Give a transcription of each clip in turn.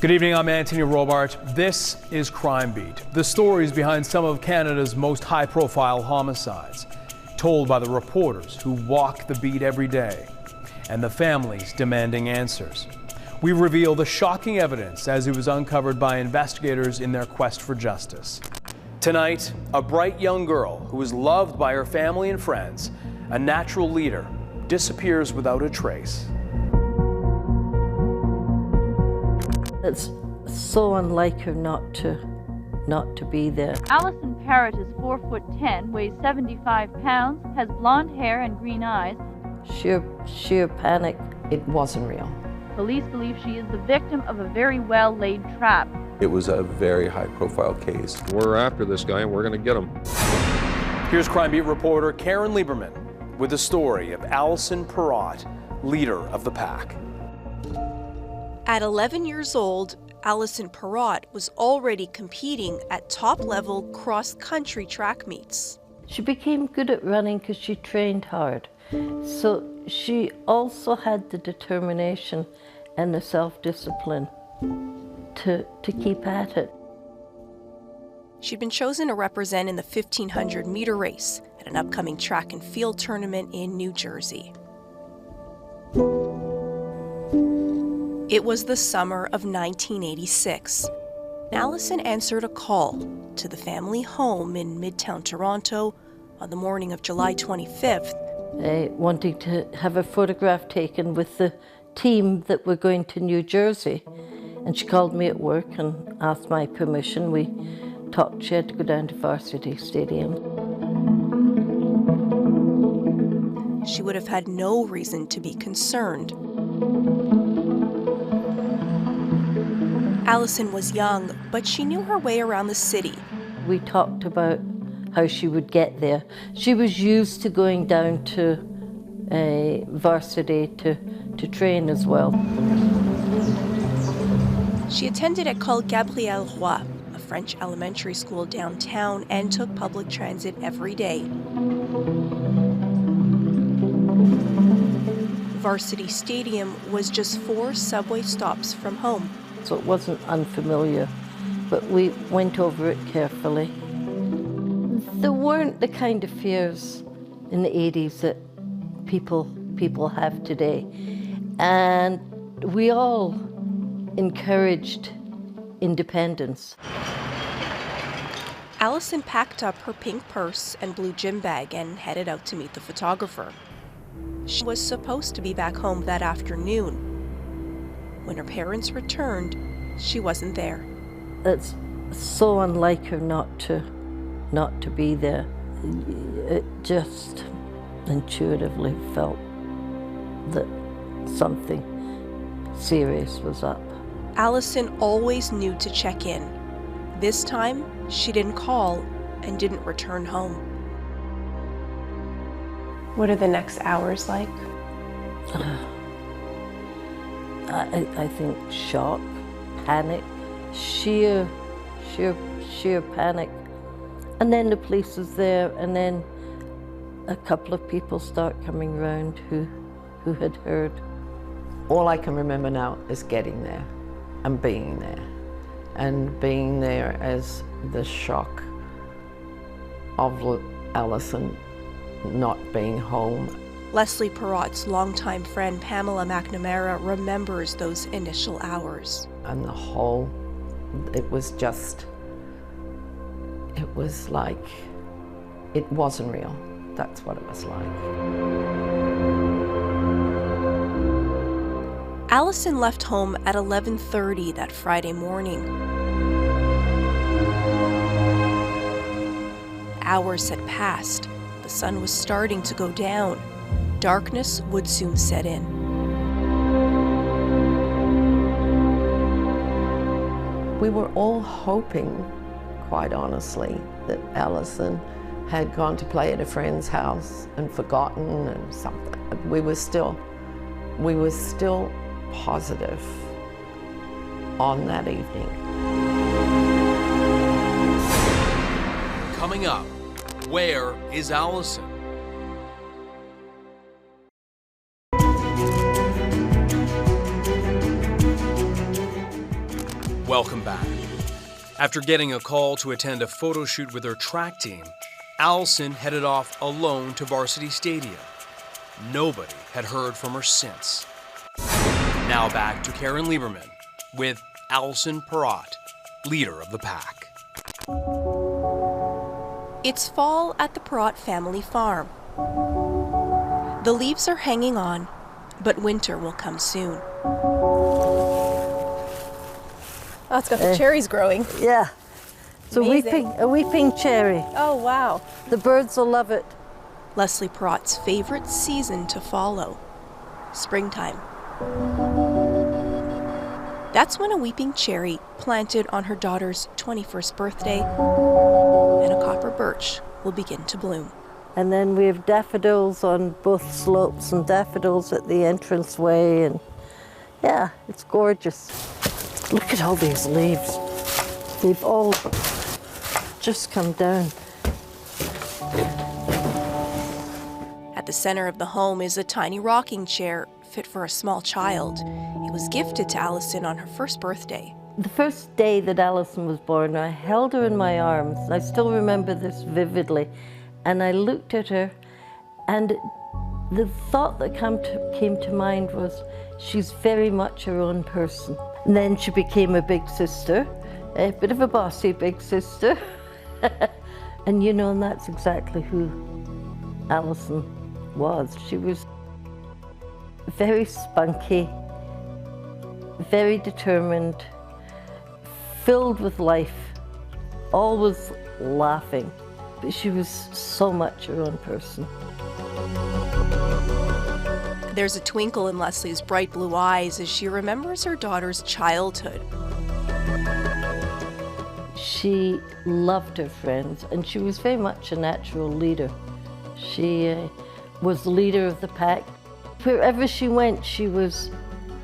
Good evening, I'm Anthony Robart. This is Crime Beat, the stories behind some of Canada's most high-profile homicides, told by the reporters who walk the beat every day, and the families demanding answers. We reveal the shocking evidence as it was uncovered by investigators in their quest for justice. Tonight, a bright young girl who is loved by her family and friends, a natural leader, disappears without a trace. It's so unlike her not to be there. Alison Parrott is 4'10", weighs 75 pounds, has blonde hair and green eyes. Sheer panic. It wasn't real. Police believe she is the victim of a very well-laid trap. It was a very high-profile case. We're after this guy and we're going to get him. Here's Crime Beat reporter Caryn Lieberman with the story of Alison Parrott, leader of the pack. At 11 years old, Alison Parrott was already competing at top-level cross-country track meets. She became good at running because she trained hard. So she also had the determination and the self-discipline to keep at it. She'd been chosen to represent in the 1,500-meter race at an upcoming track and field tournament in New Jersey. It was the summer of 1986. Alison answered a call to the family home in Midtown Toronto on the morning of July 25th. Wanting to have a photograph taken with the team that were going to New Jersey. And she called me at work and asked my permission. We talked, she had to go down to Varsity Stadium. She would have had no reason to be concerned. Alison was young, but she knew her way around the city. We talked about how she would get there. She was used to going down to Varsity to train as well. She attended École Gabriel Roy, a French elementary school downtown, and took public transit every day. Varsity Stadium was just 4 subway stops from home. So it wasn't unfamiliar, but we went over it carefully. There weren't the kind of fears in the 80s that people have today. And we all encouraged independence. Alison packed up her pink purse and blue gym bag and headed out to meet the photographer. She was supposed to be back home that afternoon. When her parents returned, she wasn't there. It's so unlike her not to be there. It just intuitively felt that something serious was up. Alison always knew to check in. This time, she didn't call and didn't return home. What are the next hours like? I think shock, panic, sheer panic. And then the police is there, and then a couple of people start coming around who had heard. All I can remember now is getting there and being there as the shock of Allison not being home. Leslie Parrott's longtime friend Pamela McNamara remembers those initial hours. And the whole, it was like, it wasn't real. That's what it was like. Allison left home at 11:30 that Friday morning. Hours had passed. The sun was starting to go down. Darkness would soon set in. We were all hoping, quite honestly, that Allison had gone to play at a friend's house and forgotten and something. We were still positive on that evening. Coming up, where is Allison? Welcome back. After getting a call to attend a photo shoot with her track team, Allison headed off alone to Varsity Stadium. Nobody had heard from her since. Now back to Caryn Lieberman with Alison Parrott, leader of the pack. It's fall at the Parrott family farm. The leaves are hanging on, but winter will come soon. Oh, it's got the cherries growing. Yeah. It's a weeping cherry. Oh, wow. The birds will love it. Leslie Parrott's favorite season to follow, springtime. That's when a weeping cherry planted on her daughter's 21st birthday and a copper birch will begin to bloom. And then we have daffodils on both slopes and daffodils at the entranceway, and yeah, it's gorgeous. Look at all these leaves. They've all just come down. At the center of the home is a tiny rocking chair fit for a small child. It was gifted to Allison on her first birthday. The first day that Allison was born, I held her in my arms. I still remember this vividly. And I looked at her, and the thought that came to mind was, she's very much her own person. And then she became a big sister, a bit of a bossy big sister. And you know, and that's exactly who Allison was. She was very spunky, very determined, filled with life, always laughing. But she was so much her own person. There's a twinkle in Leslie's bright blue eyes as she remembers her daughter's childhood. She loved her friends, and she was very much a natural leader. She was the leader of the pack. Wherever she went, she was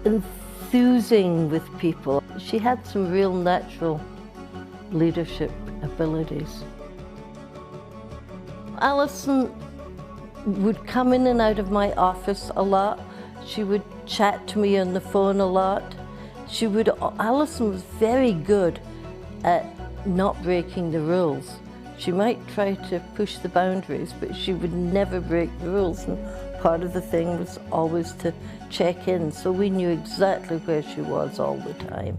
enthusing with people. She had some real natural leadership abilities. Allison would come in and out of my office a lot. She would chat to me on the phone a lot. Allison was very good at not breaking the rules. She might try to push the boundaries, but she would never break the rules. And part of the thing was always to check in, so we knew exactly where she was all the time.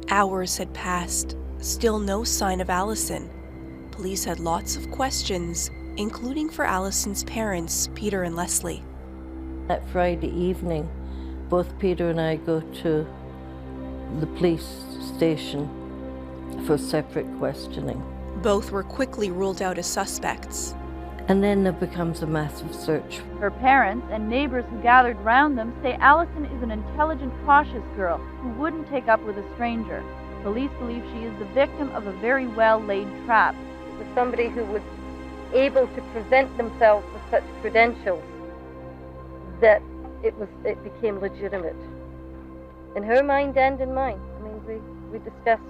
Hours had passed, still no sign of Allison. Police had lots of questions, including for Allison's parents, Peter and Leslie. That Friday evening, both Peter and I go to the police station for separate questioning. Both were quickly ruled out as suspects. And then there becomes a massive search. Her parents and neighbors who gathered round them say Allison is an intelligent, cautious girl who wouldn't take up with a stranger. Police believe she is the victim of a very well-laid trap. With somebody who was able to present themselves with such credentials that it became legitimate. In her mind and in mine. I mean, we discussed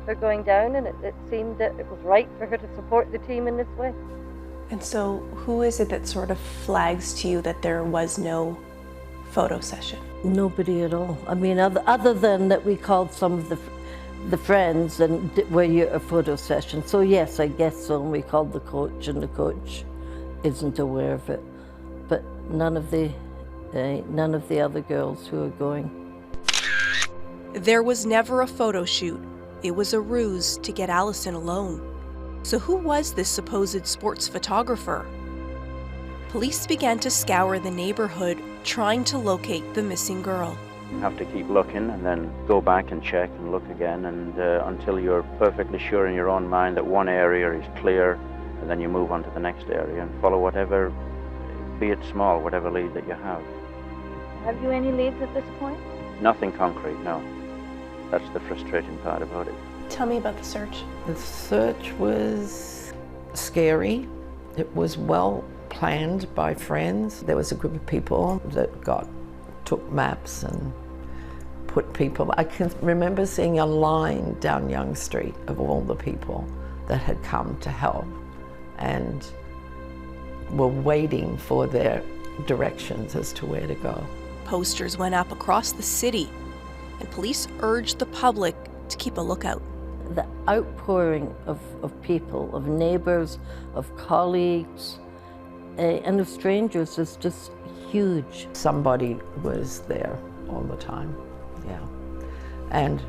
her going down, and it seemed that it was right for her to support the team in this way. And so who is it that sort of flags to you that there was no photo session? Nobody at all. I mean, other than that we called some of the friends and were you a photo session. So yes, I guess so. And we called the coach, and the coach isn't aware of it. But none of the other girls who are going. There was never a photo shoot. It was a ruse to get Allison alone. So who was this supposed sports photographer? Police began to scour the neighborhood, trying to locate the missing girl. You have to keep looking and then go back and check and look again, and until you're perfectly sure in your own mind that one area is clear, and then you move on to the next area and follow whatever, be it small, whatever lead that you have. Have you any leads at this point? Nothing concrete, no. That's the frustrating part about it. Tell me about the search. The search was scary. It was well planned by friends. There was a group of people that took maps and put people. I can remember seeing a line down Young Street of all the people that had come to help and were waiting for their directions as to where to go. Posters went up across the city. and police urged the public to keep a lookout. The outpouring of people, of neighbors, of colleagues, and of strangers is just huge. Somebody was there all the time, yeah. And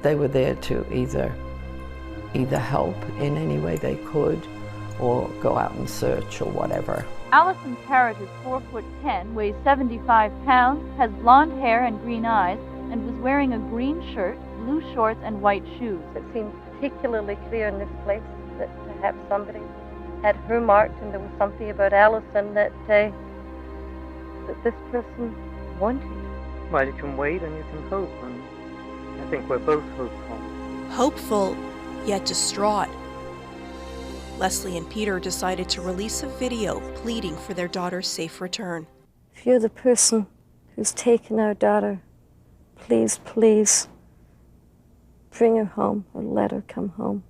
they were there to either help in any way they could or go out and search or whatever. Alison Parrott is 4'10", weighs 75 pounds, has blonde hair and green eyes, and was wearing a green shirt, blue shorts, and white shoes. It seemed particularly clear in this place that perhaps somebody had her marked, and there was something about Allison that this person wanted. Well, you can wait and you can hope, and I think we're both hopeful. Hopeful, yet distraught. Leslie and Peter decided to release a video pleading for their daughter's safe return. If you're the person who's taken our daughter, please, please bring her home or let her come home.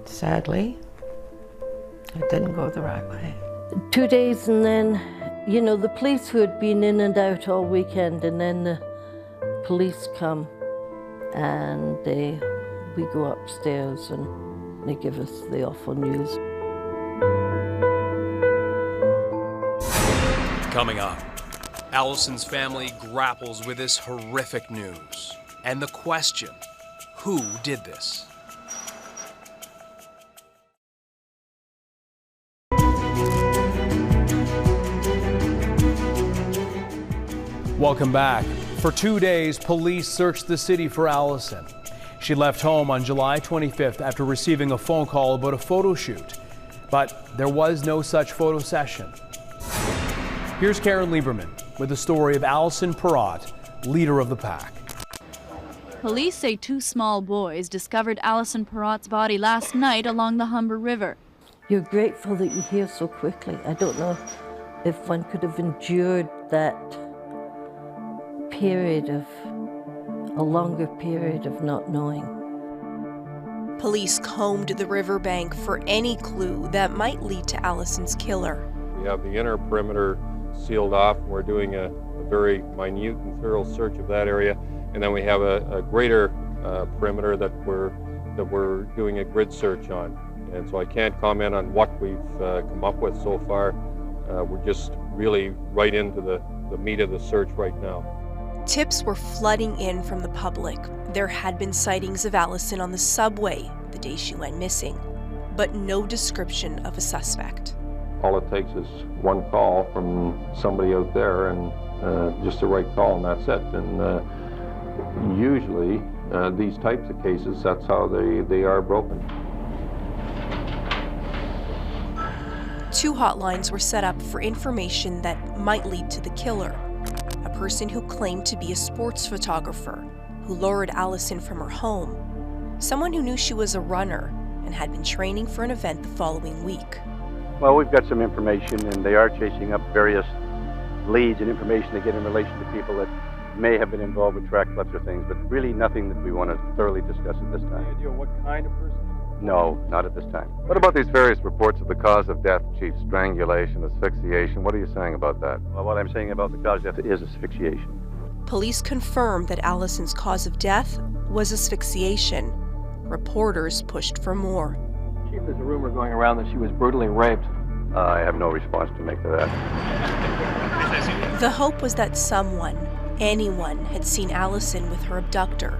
Sadly, it didn't go the right way. 2 days, and then, you know, the police who had been in and out all weekend, and then the police come and we go upstairs and they give us the awful news. Coming up, Allison's family grapples with this horrific news and the question, who did this? Welcome back. For 2 days, police searched the city for Allison. She left home on July 25th after receiving a phone call about a photo shoot. But there was no such photo session. Here's Caryn Lieberman with the story of Alison Parrott, leader of the pack. Police say 2 small boys discovered Alison Parrott's body last night along the Humber River. You're grateful that you're here so quickly. I don't know if one could have endured that period of, a longer period of not knowing. Police combed the riverbank for any clue that might lead to Allison's killer. We have the inner perimeter sealed off, and we're doing a very minute and thorough search of that area. And then we have a greater perimeter that we're doing a grid search on. And so I can't comment on what we've come up with so far. We're just really right into the meat of the search right now. Tips were flooding in from the public. There had been sightings of Allison on the subway the day she went missing, but no description of a suspect. All it takes is one call from somebody out there, and just the right call, and that's it. And usually, these types of cases, that's how they are broken. 2 hotlines were set up for information that might lead to the killer. A person who claimed to be a sports photographer who lured Allison from her home. Someone who knew she was a runner and had been training for an event the following week. Well, we've got some information, and they are chasing up various leads and information they get in relation to people that may have been involved with track clubs or things, but really nothing that we want to thoroughly discuss at this time. Any idea what kind of person? No, not at this time. What about these various reports of the cause of death, Chief? Strangulation, asphyxiation. What are you saying about that? Well, what I'm saying about the cause of death is asphyxiation. Police confirmed that Allison's cause of death was asphyxiation. Reporters pushed for more. Chief, there's a rumor going around that she was brutally raped. I have no response to make to that. The hope was that someone, anyone, had seen Allison with her abductor.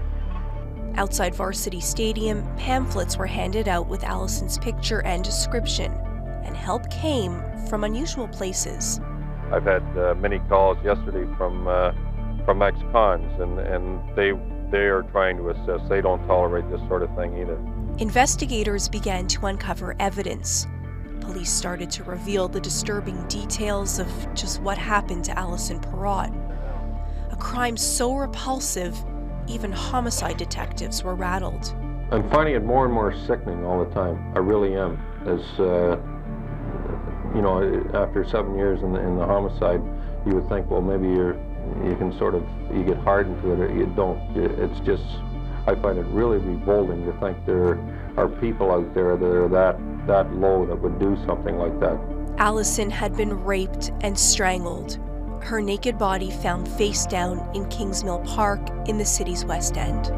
Outside Varsity Stadium, pamphlets were handed out with Allison's picture and description, and help came from unusual places. I've had many calls yesterday from ex-cons, and they are trying to assist. They don't tolerate this sort of thing either. Investigators began to uncover evidence. Police started to reveal the disturbing details of just what happened to Alison Parrott. A crime so repulsive, even homicide detectives were rattled. I'm finding it more and more sickening all the time. I really am. As you know, after 7 years in the homicide, you would think, well, maybe you get hardened to it, or you don't. It's just, I find it really revolting to think there are people out there that are that low that would do something like that. Allison had been raped and strangled. her naked body found face down in Kingsmill Park in the city's West End.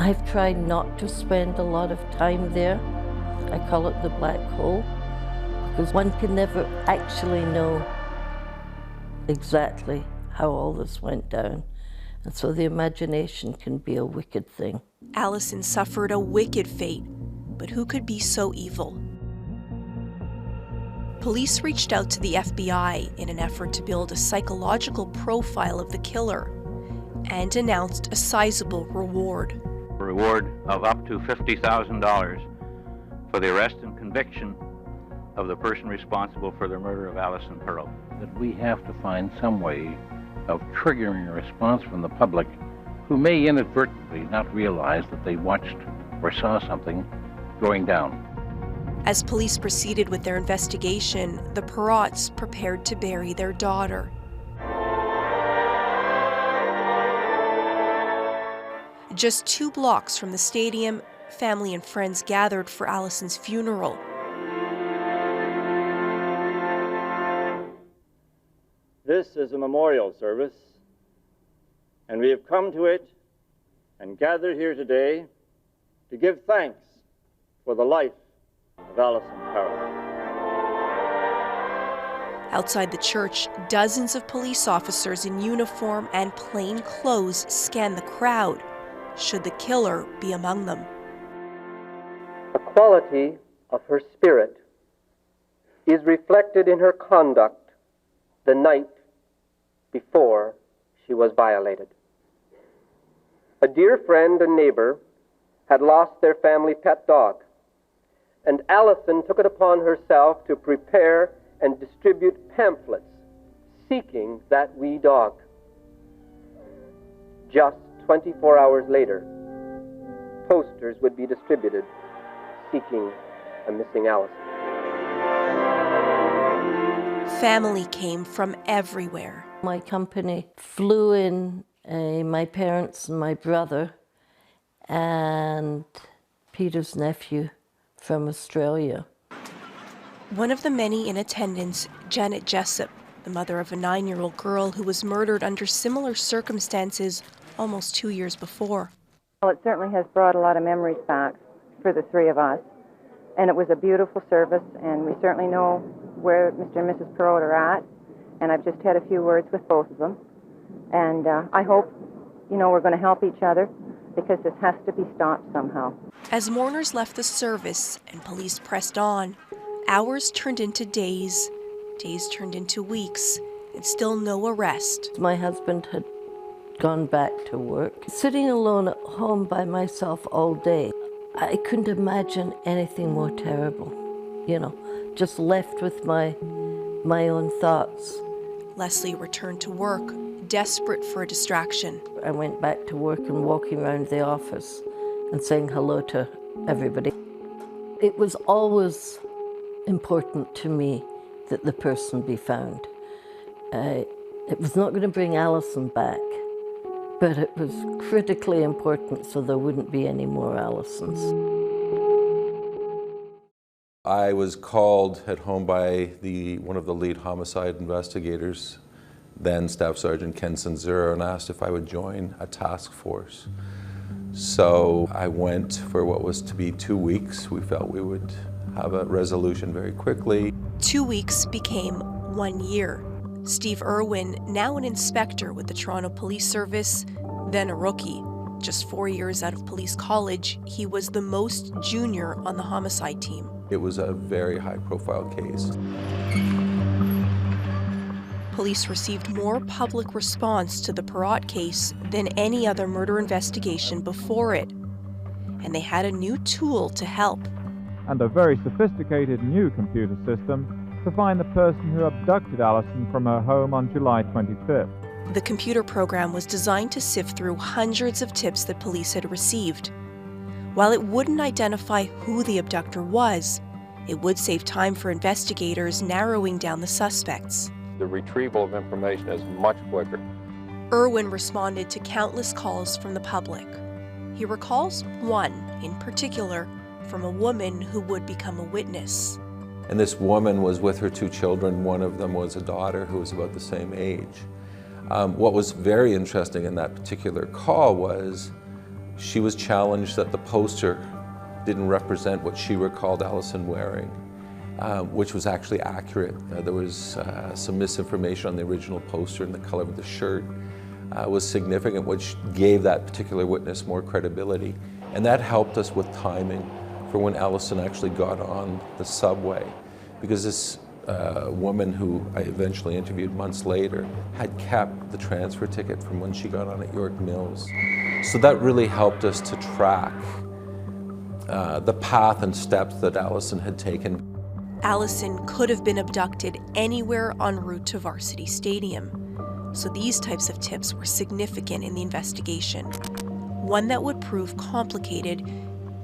I've tried not to spend a lot of time there. I call it the black hole, because one can never actually know exactly how all this went down. And so the imagination can be a wicked thing. Allison suffered a wicked fate, but who could be so evil? Police reached out to the FBI in an effort to build a psychological profile of the killer and announced a sizable reward. A reward of up to $50,000 for the arrest and conviction of the person responsible for the murder of Alison Parrott. That we have to find some way of triggering a response from the public who may inadvertently not realize that they watched or saw something going down. As police proceeded with their investigation, the Parrotts prepared to bury their daughter. Just 2 blocks from the stadium, family and friends gathered for Alison's funeral. This is a memorial service, and we have come to it and gathered here today to give thanks for the life of Alison Parrott. Outside the church, dozens of police officers in uniform and plain clothes scanned the crowd, should the killer be among them. The quality of her spirit is reflected in her conduct the night before she was violated. A dear friend and neighbor had lost their family pet dog, and Allison took it upon herself to prepare and distribute pamphlets seeking that wee dog. Just 24 hours later, posters would be distributed seeking a missing Allison. Family came from everywhere. My company flew in my parents and my brother and Peter's nephew from Australia. One of the many in attendance, Janet Jessup, the mother of a 9-year-old girl who was murdered under similar circumstances almost 2 years before. Well, it certainly has brought a lot of memories back for the 3 of us. And it was a beautiful service, and we certainly know where Mr. and Mrs. Parrott are at. And I've just had a few words with both of them. And I hope, we're going to help each other, because this has to be stopped somehow. As mourners left the service and police pressed on, hours turned into days, days turned into weeks, and still no arrest. My husband had gone back to work. Sitting alone at home by myself all day, I couldn't imagine anything more terrible. Just left with my own thoughts. Leslie returned to work, desperate for a distraction. I went back to work and walking around the office and saying hello to everybody. It was always important to me that the person be found. It was not going to bring Allison back, but it was critically important so there wouldn't be any more Allisons. I was called at home by one of the lead homicide investigators, then Staff Sergeant Ken Sanzura, and asked if I would join a task force. So I went for what was to be 2 weeks. We felt we would have a resolution very quickly. 2 weeks became 1 year. Steve Irwin, now an inspector with the Toronto Police Service, then a rookie. Just 4 years out of police college, he was the most junior on the homicide team. It was a very high-profile case. Police received more public response to the Parrott case than any other murder investigation before it. And they had a new tool to help. And a very sophisticated new computer system to find the person who abducted Allison from her home on July 25th. The computer program was designed to sift through hundreds of tips that police had received. While it wouldn't identify who the abductor was, it would save time for investigators narrowing down the suspects. The retrieval of information is much quicker. Irwin responded to countless calls from the public. He recalls one in particular from a woman who would become a witness. And this woman was with her 2 children. One of them was a daughter who was about the same age. What was very interesting in that particular call was she was challenged that the poster didn't represent what she recalled Allison wearing, which was actually accurate. There was some misinformation on the original poster, and the color of the shirt was significant, which gave that particular witness more credibility. And that helped us with timing for when Allison actually got on the subway, because this woman who I eventually interviewed months later had kept the transfer ticket from when she got on at York Mills. So that really helped us to track the path and steps that Allison had taken. Allison could have been abducted anywhere en route to Varsity Stadium, so these types of tips were significant in the investigation, one that would prove complicated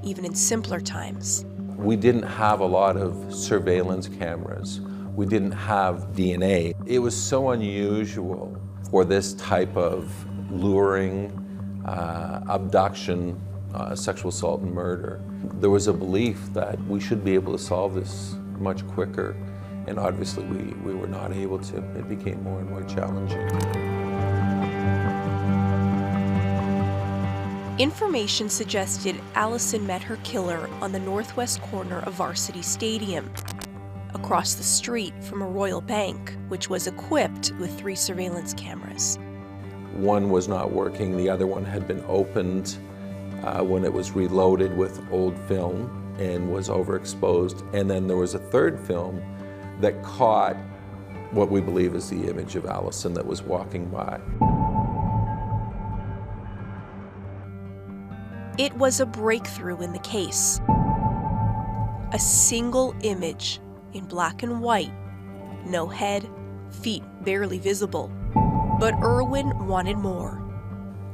even in simpler times. We didn't have a lot of surveillance cameras. We didn't have DNA. It was so unusual for this type of luring, abduction, sexual assault and murder. There was a belief that we should be able to solve this much quicker, and obviously we were not able to. It became more and more challenging. Information suggested Allison met her killer on the northwest corner of Varsity Stadium, across the street from a Royal Bank, which was equipped with 3 surveillance cameras. One was not working, the other one had been opened when it was reloaded with old film and was overexposed. And then there was a third film that caught what we believe is the image of Allison that was walking by. It was a breakthrough in the case. A single image in black and white, no head, feet barely visible. But Irwin wanted more.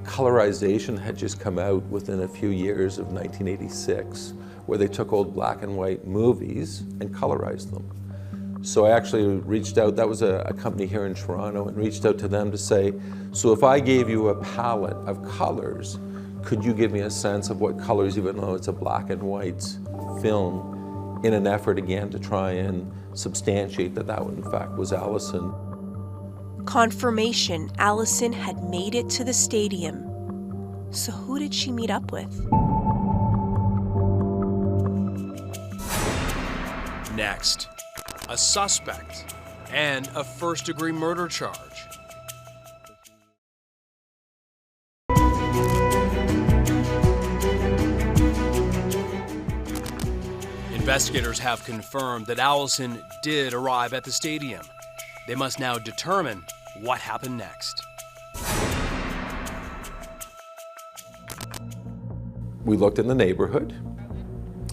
Colorization had just come out within a few years of 1986, where they took old black and white movies and colorized them. So I actually reached out, that was a company here in Toronto, and reached out to them to say, so if I gave you a palette of colors, could you give me a sense of what colors, even though it's a black and white film, in an effort again to try and substantiate that that in fact was Allison. Confirmation Allison had made it to the stadium. So who did she meet up with? Next, a suspect and a first-degree murder charge. Investigators have confirmed that Allison did arrive at the stadium. They must now determine what happened next. We looked in the neighborhood.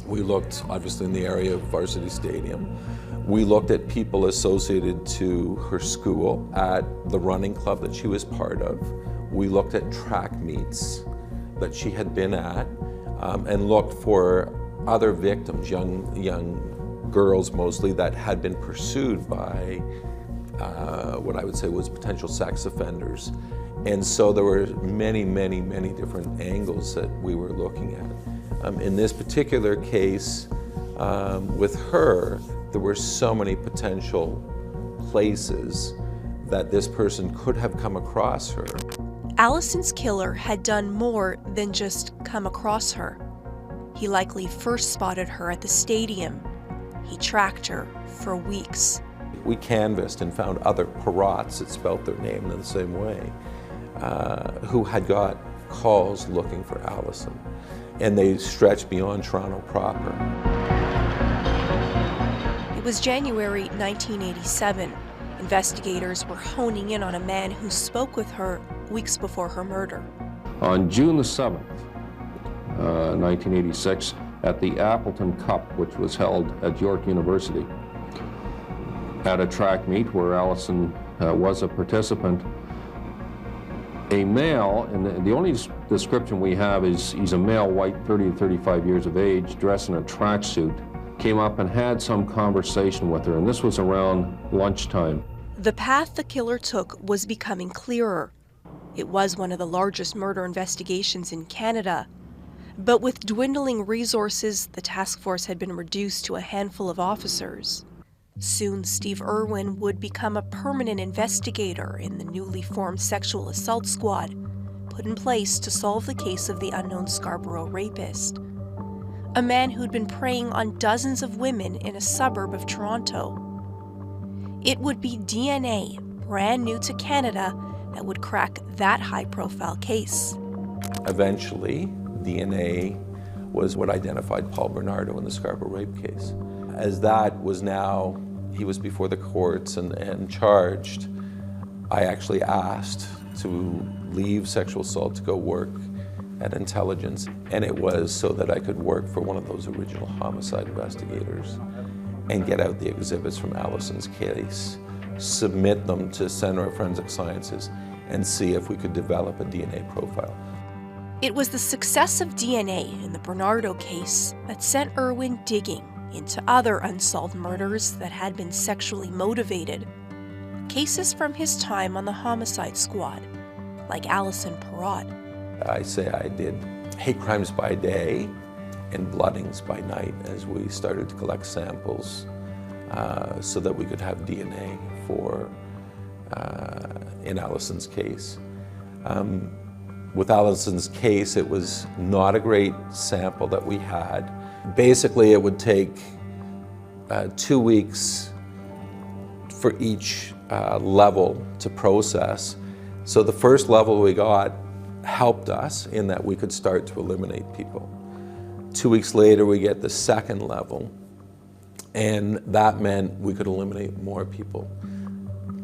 We looked, obviously, in the area of Varsity Stadium. We looked at people associated to her school, at the running club that she was part of. We looked at track meets that she had been at, and looked for other victims, young girls mostly, that had been pursued by what I would say was potential sex offenders. And so there were many different angles that we were looking at. In this particular case, with her, there were so many potential places that this person could have come across her. Allison's killer had done more than just come across her. He likely first spotted her at the stadium. He tracked her for weeks. We canvassed and found other Parrotts that spelt their name in the same way, who had got calls looking for Allison. And they stretched beyond Toronto proper. It was January 1987. Investigators were honing in on a man who spoke with her weeks before her murder. On June the 7th, 1986, at the Appleton Cup, which was held at York University, at a track meet where Allison was a participant, a male, and the only description we have is he's a male, white, 30 to 35 years of age, dressed in a tracksuit, came up and had some conversation with her, and this was around lunchtime. The path the killer took was becoming clearer. It was one of the largest murder investigations in Canada. But with dwindling resources, the task force had been reduced to a handful of officers. Soon, Steve Irwin would become a permanent investigator in the newly formed sexual assault squad, put in place to solve the case of the unknown Scarborough rapist. A man who'd been preying on dozens of women in a suburb of Toronto. It would be DNA, brand new to Canada, that would crack that high-profile case. Eventually, DNA was what identified Paul Bernardo in the Scarborough rape case. As that was now, he was before the courts and charged, I actually asked to leave sexual assault to go work at intelligence, and it was so that I could work for one of those original homicide investigators and get out the exhibits from Allison's case, submit them to Center of Forensic Sciences, and see if we could develop a DNA profile. It was the success of DNA in the Bernardo case that sent Irwin digging into other unsolved murders that had been sexually motivated. Cases from his time on the homicide squad, like Alison Parrott. I say I did hate crimes by day and bloodings by night as we started to collect samples so that we could have DNA for in Allison's case. With Allison's case, it was not a great sample that we had. Basically, it would take 2 weeks for each level to process. So the first level we got helped us in that we could start to eliminate people. 2 weeks later, we get the second level, and that meant we could eliminate more people.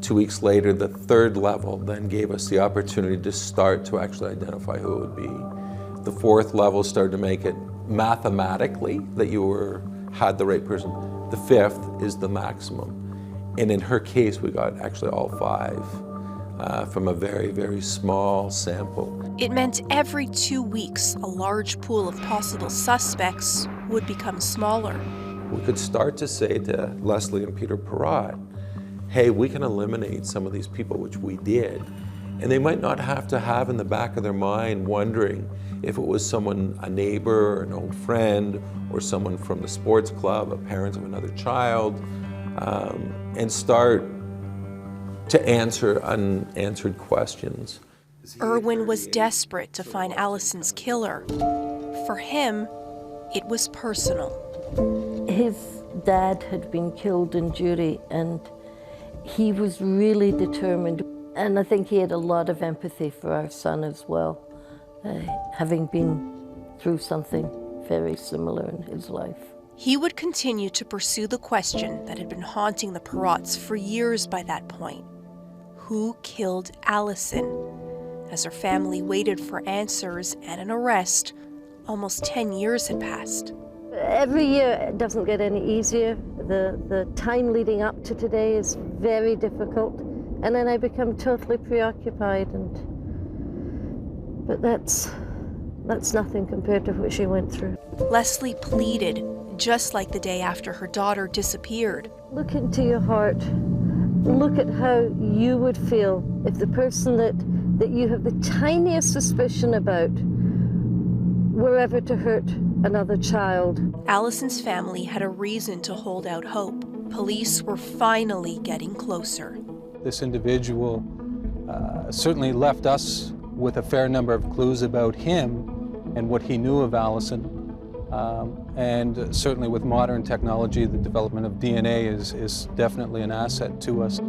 2 weeks later, the third level then gave us the opportunity to start to actually identify who it would be. The fourth level started to make it mathematically that you had the right person. The fifth is the maximum. And in her case, we got actually all 5 from a very, very small sample. It meant every 2 weeks, a large pool of possible suspects would become smaller. We could start to say to Leslie and Peter Parrott, hey, we can eliminate some of these people, which we did. And they might not have to have in the back of their mind wondering if it was someone, a neighbor, or an old friend, or someone from the sports club, a parent of another child, and start to answer unanswered questions. Irwin was desperate to find Allison's killer. For him, it was personal. His dad had been killed in duty, and he was really determined. And I think he had a lot of empathy for our son as well, having been through something very similar in his life. He would continue to pursue the question that had been haunting the Parrotts for years by that point. Who killed Allison? As her family waited for answers and an arrest, almost 10 years had passed. Every year it doesn't get any easier. The time leading up to today is very difficult. And then I become totally preoccupied, but that's nothing compared to what she went through. Leslie pleaded, just like the day after her daughter disappeared. Look into your heart. Look at how you would feel if the person that you have the tiniest suspicion about were ever to hurt another child. Allison's family had a reason to hold out hope. Police were finally getting closer. This individual certainly left us with a fair number of clues about him and what he knew of Allison. And certainly with modern technology, the development of DNA is definitely an asset to us.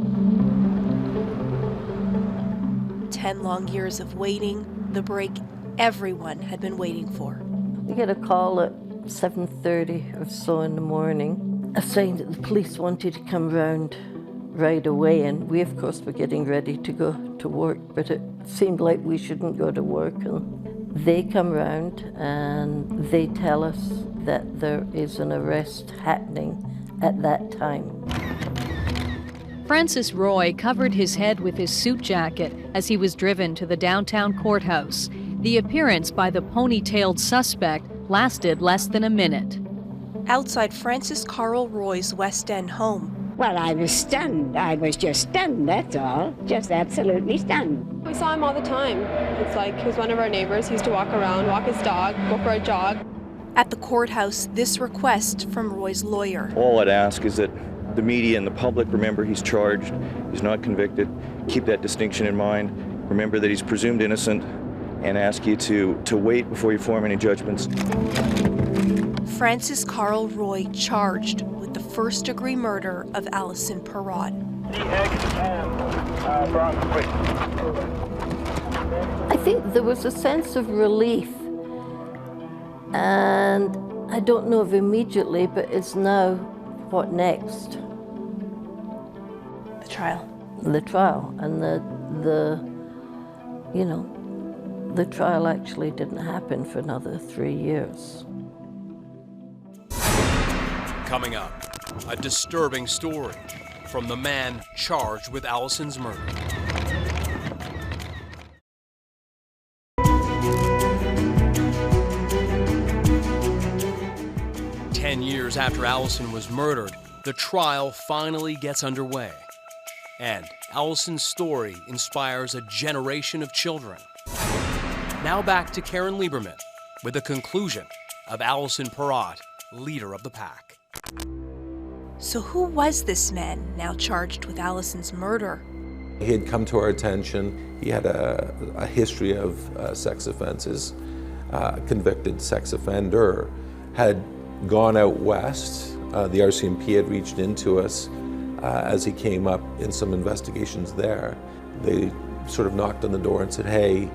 10 long years of waiting, the break everyone had been waiting for. We get a call at 7:30 or so in the morning saying that the police wanted to come round right away, and we of course were getting ready to go to work, but it seemed like we shouldn't go to work. And they come round and they tell us that there is an arrest happening at that time. Francis Roy covered his head with his suit jacket as he was driven to the downtown courthouse. The appearance by the ponytailed suspect lasted less than a minute. Outside Francis Carl Roy's West End home, Well, I was stunned. I was just stunned, that's all. Just absolutely stunned. We saw him all the time. It's like he was one of our neighbors. He used to walk around, walk his dog, go for a jog. At the courthouse, this request from Roy's lawyer. All I'd ask is that the media and the public remember he's charged, he's not convicted. Keep that distinction in mind. Remember that he's presumed innocent, and ask you to wait before you form any judgments. Francis Carl Roy charged with the first-degree murder of Alison Parrott. I think there was a sense of relief, and I don't know if immediately, but it's now, what next? The trial. The trial, and the trial actually didn't happen for another 3 years. Coming up, a disturbing story from the man charged with Alison's murder. Ten years after Allison was murdered, the trial finally gets underway. And Alison's story inspires a generation of children. Now back to Caryn Lieberman with the conclusion of Alison Parrott, leader of the pack. So who was this man now charged with Alison's murder? He had come to our attention. He had a history of sex offenses, convicted sex offender, had gone out west. The RCMP had reached into us as he came up in some investigations there. They sort of knocked on the door and said, hey,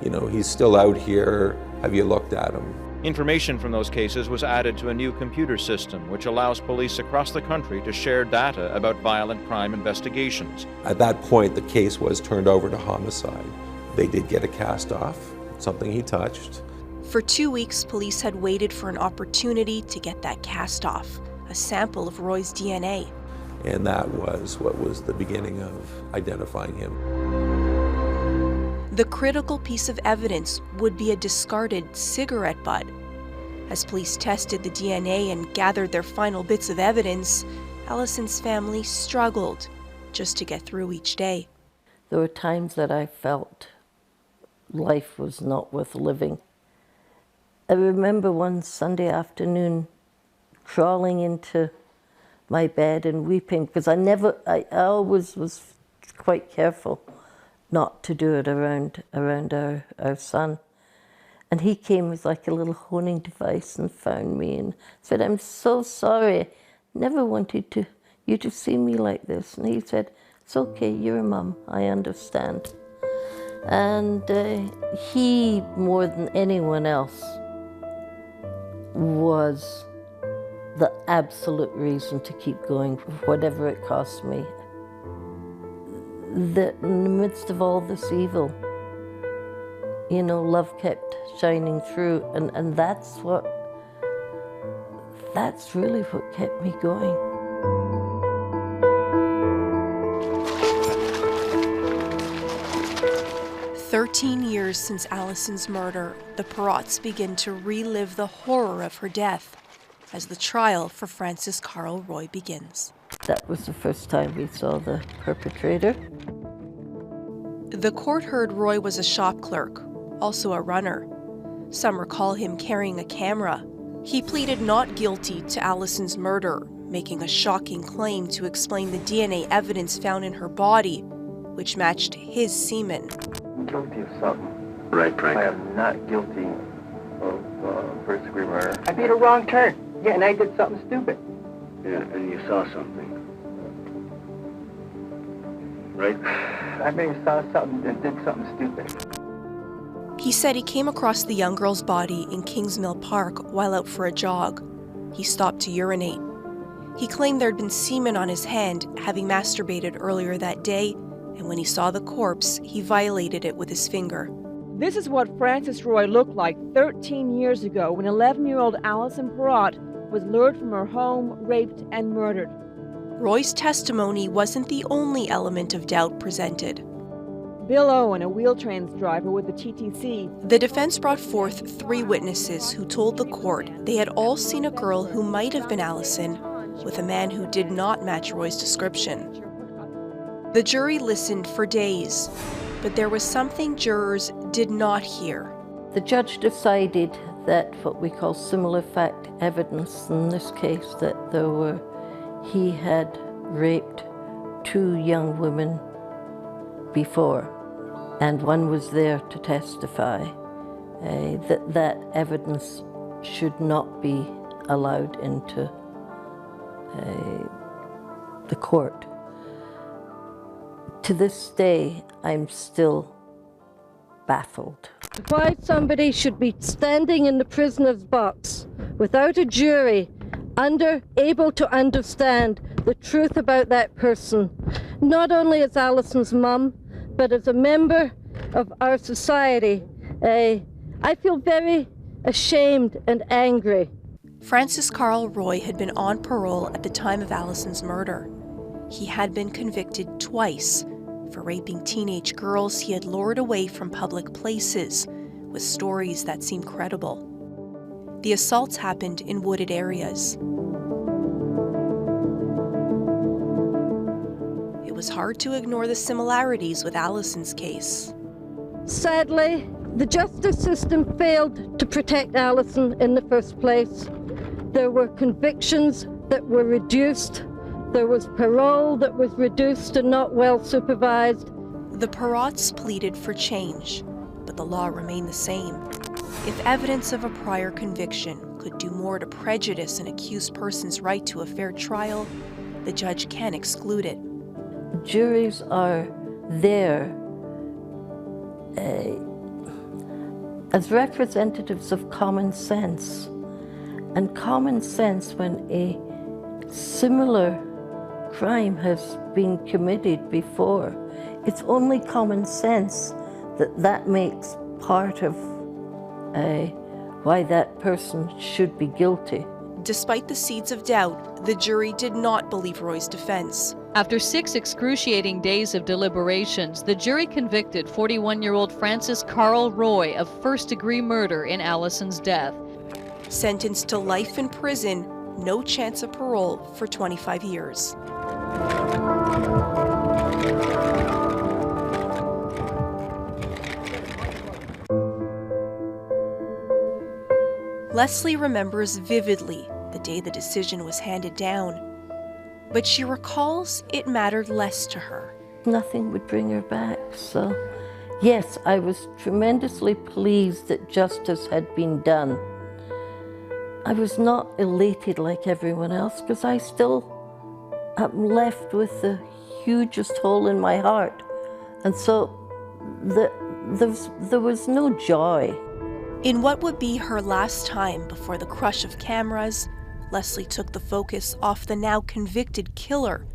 he's still out here. Have you looked at him? Information from those cases was added to a new computer system which allows police across the country to share data about violent crime investigations. At that point, the case was turned over to homicide. They did get a cast off, something he touched. For 2 weeks, police had waited for an opportunity to get that cast off, a sample of Roy's DNA. And that was what was the beginning of identifying him. The critical piece of evidence would be a discarded cigarette butt. As police tested the DNA and gathered their final bits of evidence, Alison's family struggled just to get through each day. There were times that I felt life was not worth living. I remember one Sunday afternoon crawling into my bed and weeping, because I always was quite careful not to do it around our son. And he came with like a little honing device and found me and said, I'm so sorry, I never wanted you to see me like this. And he said, it's okay, you're a mum, I understand. And he, more than anyone else, was the absolute reason to keep going, whatever it cost me. That in the midst of all this evil, love kept shining through, and that's really what kept me going. "13 years since Alison's murder, the Parrotts begin to relive the horror of her death as the trial for Francis Carl Roy begins. That was the first time we saw the perpetrator. The court heard Roy was a shop clerk, also a runner. Some recall him carrying a camera. He pleaded not guilty to Alison's murder, making a shocking claim to explain the DNA evidence found in her body, which matched his semen. Guilty of something. Right, Frank. I am not guilty of first-degree murder. I made a wrong turn. Yeah, and I did something stupid. Yeah, and you saw something. Right? I may have saw something and did something stupid. He said he came across the young girl's body in Kingsmill Park while out for a jog. He stopped to urinate. He claimed there'd been semen on his hand, having masturbated earlier that day, and when he saw the corpse, he violated it with his finger. This is what Francis Roy looked like 13 years ago when 11-year-old Alison Parrott was lured from her home, raped, and murdered. Roy's testimony wasn't the only element of doubt presented. Bill Owen, a wheel-trans driver with the TTC. The defense brought forth 3 witnesses who told the court they had all seen a girl who might have been Allison with a man who did not match Roy's description. The jury listened for days, but there was something jurors did not hear. The judge decided that what we call similar fact evidence, in this case, that he had raped 2 young women before, and one was there to testify, that evidence should not be allowed into the court. To this day, I'm still baffled. Why somebody should be standing in the prisoner's box without a jury, able to understand the truth about that person, not only as Alison's mum, but as a member of our society. I feel very ashamed and angry. Francis Carl Roy had been on parole at the time of Alison's murder. He had been convicted twice for raping teenage girls he had lured away from public places with stories that seemed credible. The assaults happened in wooded areas. It was hard to ignore the similarities with Alison's case. Sadly, the justice system failed to protect Allison in the first place. There were convictions that were reduced. There was parole that was reduced and not well supervised. The Parrotts pleaded for change, but the law remained the same. If evidence of a prior conviction could do more to prejudice an accused person's right to a fair trial, the judge can exclude it. Juries are there as representatives of common sense. And common sense, when a similar crime has been committed before, it's only common sense that makes part of why that person should be guilty. Despite the seeds of doubt, the jury did not believe Roy's defense. After 6 excruciating days of deliberations, the jury convicted 41-year-old Francis Carl Roy of first-degree murder in Alison's death. Sentenced to life in prison, no chance of parole for 25 years. Leslie remembers vividly the day the decision was handed down, but she recalls it mattered less to her. Nothing would bring her back, so yes, I was tremendously pleased that justice had been done. I was not elated like everyone else because I still am left with the hugest hole in my heart, and so there was no joy. In what would be her last time before the crush of cameras, Leslie took the focus off the now convicted killer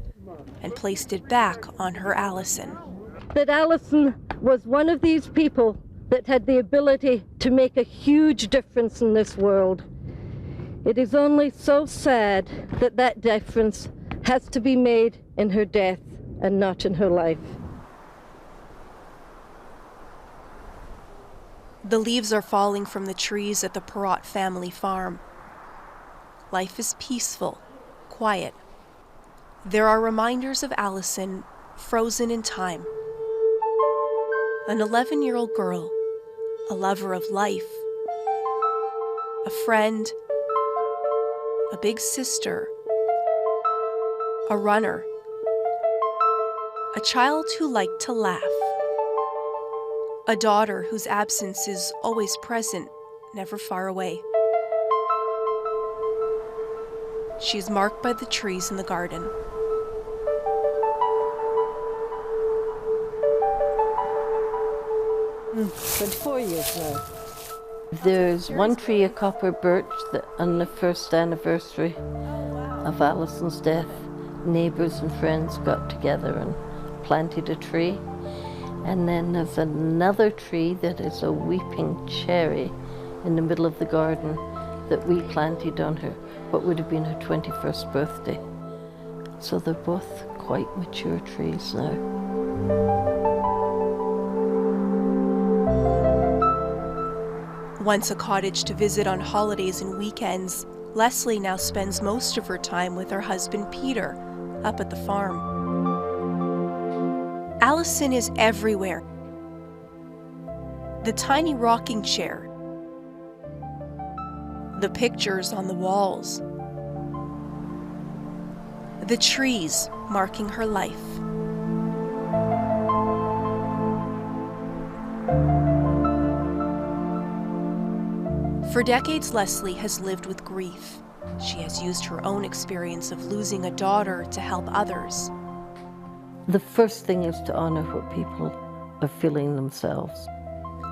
and placed it back on her Allison. That Allison was one of these people that had the ability to make a huge difference in this world. It is only so sad that that difference has to be made in her death and not in her life. The leaves are falling from the trees at the Parrott family farm. Life is peaceful, quiet. There are reminders of Allison frozen in time. An 11-year-old girl, a lover of life, a friend, a big sister, a runner, a child who liked to laugh, a daughter whose absence is always present, never far away. She is marked by the trees in the garden. Mm, 24 years now. There's one tree, a copper birch, that on the first anniversary of Alison's death, neighbors and friends got together and planted a tree. And then there's another tree that is a weeping cherry in the middle of the garden that we planted on her, what would have been her 21st birthday. So they're both quite mature trees now. Once a cottage to visit on holidays and weekends, Leslie now spends most of her time with her husband Peter up at the farm. Allison is everywhere. The tiny rocking chair, the pictures on the walls, the trees marking her life. For decades, Leslie has lived with grief. She has used her own experience of losing a daughter to help others. The first thing is to honor what people are feeling themselves.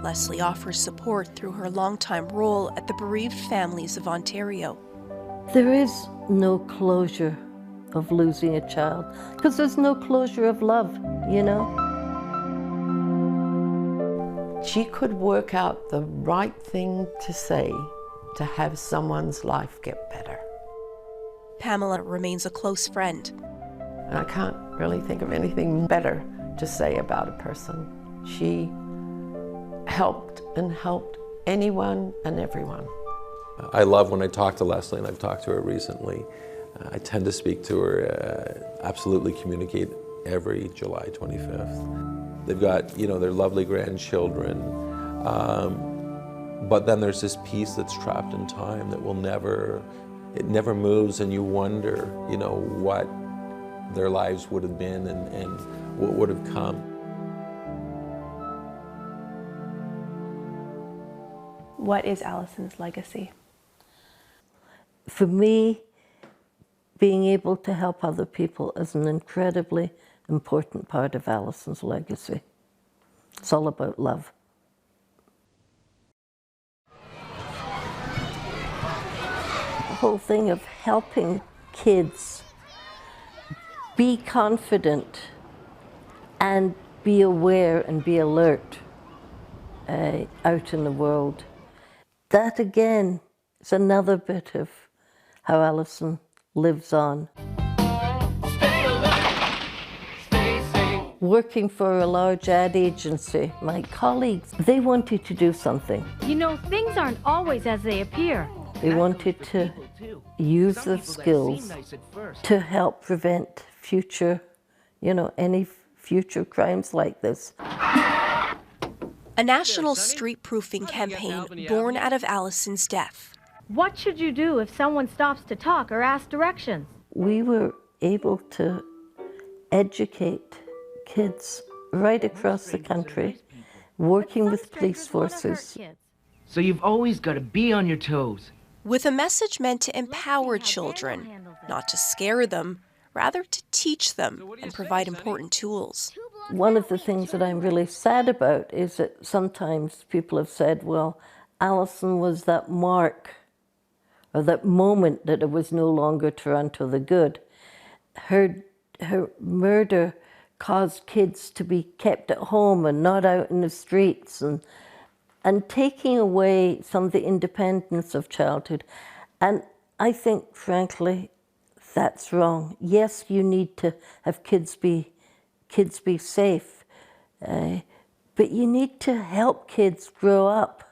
Leslie offers support through her longtime role at the Bereaved Families of Ontario. There is no closure of losing a child, because there's no closure of love, you know? She could work out the right thing to say to have someone's life get better. Pamela remains a close friend. And I can't really think of anything better to say about a person. She helped and helped anyone and everyone. I love when I talk to Leslie, and I've talked to her recently. I tend to speak to her, absolutely communicate every July 25th. They've got, their lovely grandchildren, but then there's this piece that's trapped in time that it never moves, and you wonder, what their lives would have been and what would have come. What is Allison's legacy? For me, being able to help other people is an incredibly important part of Allison's legacy. It's all about love. The whole thing of helping kids be confident and be aware and be alert out in the world. That again is another bit of how Allison lives on. Working for a large ad agency, my colleagues, they wanted to do something. Things aren't always as they appear. They wanted to use their skills to help prevent any future crimes like this. A national street-proofing campaign born out of Allison's death. What should you do if someone stops to talk or ask directions? We were able to educate kids right across the country, working with police forces. So you've always got to be on your toes. With a message meant to empower children, not to scare them, rather to teach them and provide important tools. One of the things that I'm really sad about is that sometimes people have said, well, Allison was that mark, or that moment that it was no longer Toronto the Good. Her murder caused kids to be kept at home and not out in the streets, and taking away some of the independence of childhood. And I think, frankly, that's wrong. Yes, you need to have kids be safe, but you need to help kids grow up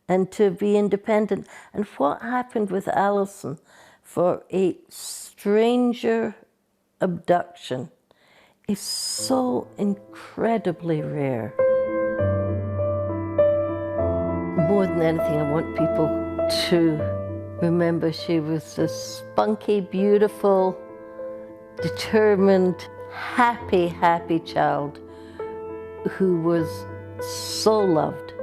and to be independent. And what happened with Allison for a stranger abduction is so incredibly rare. More than anything, I want people to remember she was a spunky, beautiful, determined, happy child who was so loved.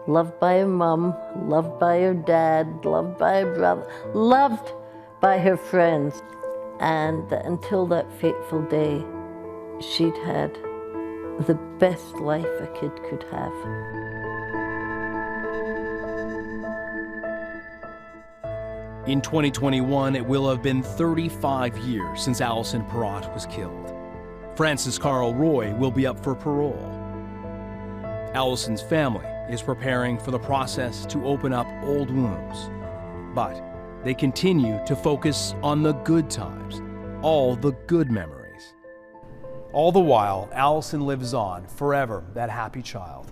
Loved by her mum, loved by her dad, loved by her brother, loved by her friends. And until that fateful day, she'd had the best life a kid could have. In 2021, it will have been 35 years since Alison Parrott was killed. Francis Carl Roy will be up for parole. Allison's family is preparing for the process to open up old wounds, but they continue to focus on the good times, all the good memories. All the while, Allison lives on forever, that happy child.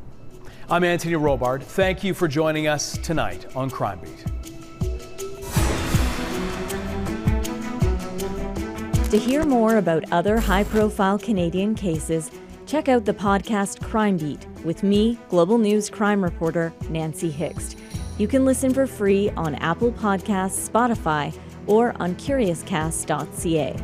I'm Anthony Robard. Thank you for joining us tonight on Crime Beat. To hear more about other high-profile Canadian cases, check out the podcast Crime Beat with me, Global News crime reporter Nancy Hixt. You can listen for free on Apple Podcasts, Spotify, or on curiouscast.ca.